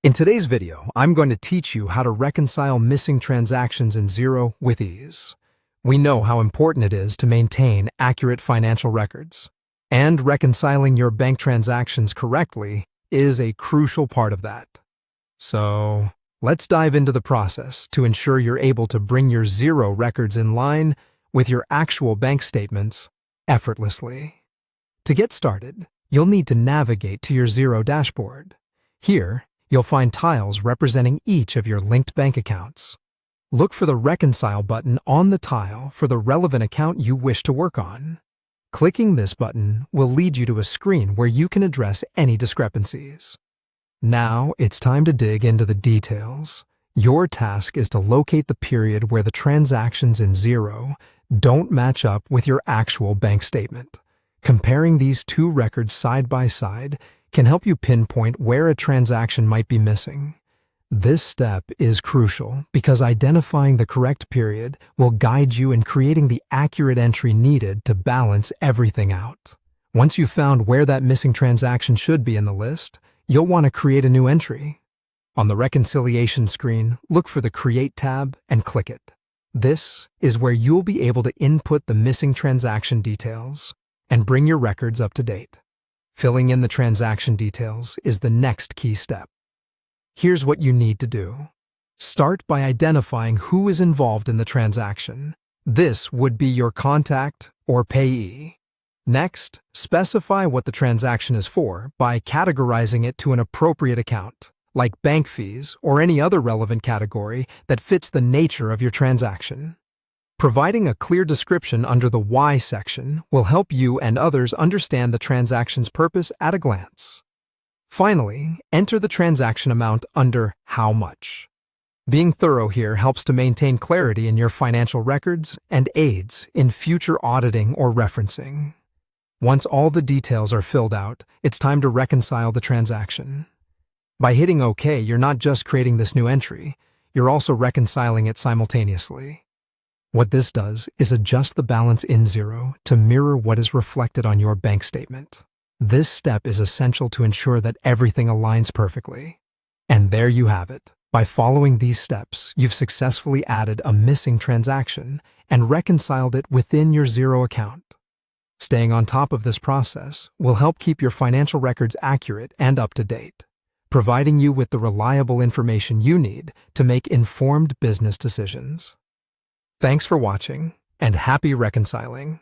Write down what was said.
In today's video, I'm going to teach you how to reconcile missing transactions in Xero with ease. We know how important it is to maintain accurate financial records, and reconciling your bank transactions correctly is a crucial part of that. So, let's dive into the process to ensure you're able to bring your Xero records in line with your actual bank statements effortlessly. To get started, you'll need to navigate to your Xero dashboard. Here, you'll find tiles representing each of your linked bank accounts. Look for the Reconcile button on the tile for the relevant account you wish to work on. Clicking this button will lead you to a screen where you can address any discrepancies. Now it's time to dig into the details. Your task is to locate the period where the transactions in Xero don't match up with your actual bank statement. Comparing these two records side by side can help you pinpoint where a transaction might be missing. This step is crucial because identifying the correct period will guide you in creating the accurate entry needed to balance everything out. Once you've found where that missing transaction should be in the list, you'll want to create a new entry. On the reconciliation screen, look for the Create tab and click it. This is where you'll be able to input the missing transaction details and bring your records up to date. Filling in the transaction details is the next key step. Here's what you need to do. Start by identifying who is involved in the transaction. This would be your contact or payee. Next, specify what the transaction is for by categorizing it to an appropriate account, like bank fees or any other relevant category that fits the nature of your transaction. Providing a clear description under the Why section will help you and others understand the transaction's purpose at a glance. Finally, enter the transaction amount under How Much. Being thorough here helps to maintain clarity in your financial records and aids in future auditing or referencing. Once all the details are filled out, it's time to reconcile the transaction. By hitting OK, you're not just creating this new entry, you're also reconciling it simultaneously. What this does is adjust the balance in Xero to mirror what is reflected on your bank statement. This step is essential to ensure that everything aligns perfectly. And there you have it. By following these steps, you've successfully added a missing transaction and reconciled it within your Xero account. Staying on top of this process will help keep your financial records accurate and up to date, providing you with the reliable information you need to make informed business decisions. Thanks for watching, and happy reconciling!